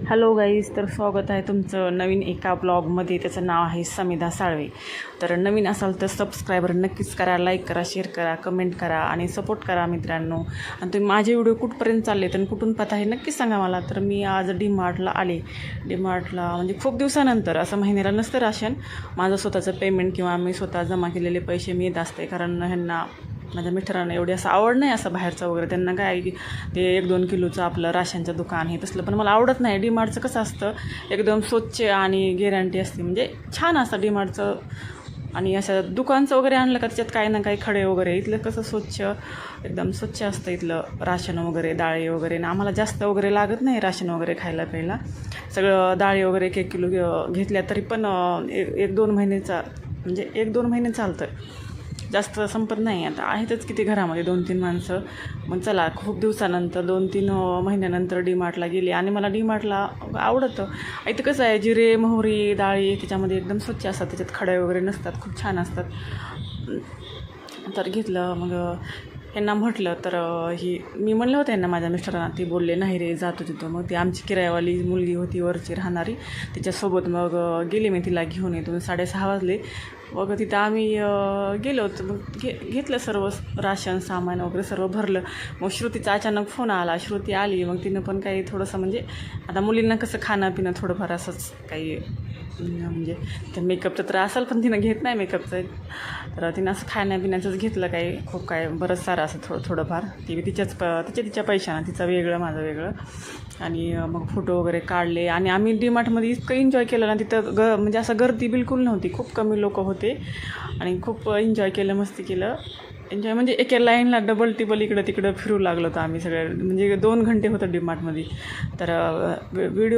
Hello guys, तर स्वागत आहे तुमचं नवीन एका ब्लॉगमध्ये. त्याचं नाव आहे समिधा साळवे. तर नवीन असाल तर सबस्क्रायबर नक्कीच करा, लाईक करा, शेअर करा, कमेंट करा आणि सपोर्ट करा मित्रांनो. आणि तुम्ही माझे व्हिडिओ कुठपर्यंत चालले तर कुठून पाहता हे नक्कीच सांगा मला. तर मी आज डीमार्टला आले. डीमार्टला म्हणजे खूप दिवसानंतर, असं महिन्याला नसतं राशन. माझं स्वतःचं पेमेंट किंवा मी स्वतः जमा केलेले पैसे मी येत असते, कारण ह्यांना माझ्या मित्रांना एवढी असं आवड नाही असं बाहेरचं वगैरे. त्यांना काय की ते 1-2 किलोचं आपलं राशनचं दुकान हे तसलं पण मला आवडत नाही. डीमार्टचं कसं असतं, एकदम स्वच्छ आणि गॅरंटी असते, म्हणजे छान असतं डीमार्टचं. आणि असं दुकानचं वगैरे आणलं का त्याच्यात काही ना काही खडे वगैरे. इथलं कसं स्वच्छ, एकदम स्वच्छ असतं इथलं राशन वगैरे, डाळी वगैरे. आणि आम्हाला जास्त वगैरे लागत नाही राशन वगैरे खायला प्यायला. सगळं डाळी वगैरे 1-1 किलो घेतल्या तरी पण 1-2 महिन्याचा, म्हणजे 1-2 महिने चालतं, जास्त संपत नाही. आता आहेतच किती घरामध्ये 2-3 माणसं. मग चला, खूप दिवसानंतर 2-3 महिन्यानंतर डीमार्टला गेले. आणि मला डीमार्टला आवडतं. इथं कसं आहे, जिरे मोहरी डाळी त्याच्यामध्ये एकदम स्वच्छ असतात, त्याच्यात खडे वगैरे नसतात, खूप छान असतात. तर घेतलं. मग यांना म्हटलं तर मी म्हणलं होतं यांना, माझ्या मिस्टरांना. ती बोलले नाही रे, जातो तिथं. मग ती आमची किरायावाली मुलगी होती वरची राहणारी, तिच्यासोबत मग गेले. मी तिला घेऊन येतो. 6:30 वाजले. मग तिथं आम्ही गेलो होतो. मग घेतलं सर्व राशन सामान वगैरे सर्व भरलं. मग श्रुतीचा अचानक फोन आला. श्रुती आली. मग तिनं पण काही थोडंसं, म्हणजे आता मुलींना कसं खाणं पिणं थोडंफार असंच काही, म्हणजे ते मेकअपचं तर असेल पण तिनं घेत नाही मेकअपचं. तर तिनं असं खाण्यापिण्याचंच घेतलं, काही खूप काय बरंच सारं असं थोडंफार. ती तिच्या पैशानं, तिचं वेगळं माझं वेगळं. आणि मग फोटो वगैरे काढले. आणि आम्ही डीमार्टमध्ये इतकं एन्जॉय केलं ना. तिथं म्हणजे असं गर्दी बिलकुल नव्हती, खूप कमी लोक होते. आणि खूप एन्जॉय केलं, मस्ती केलं. एन्जॉय म्हणजे एका लाईनला डबल टिबल इकडं तिकडं फिरू लागलो होतो आम्ही सगळे. म्हणजे 2 घंटे होतं डीमार्टमध्ये. तर व्हिडिओ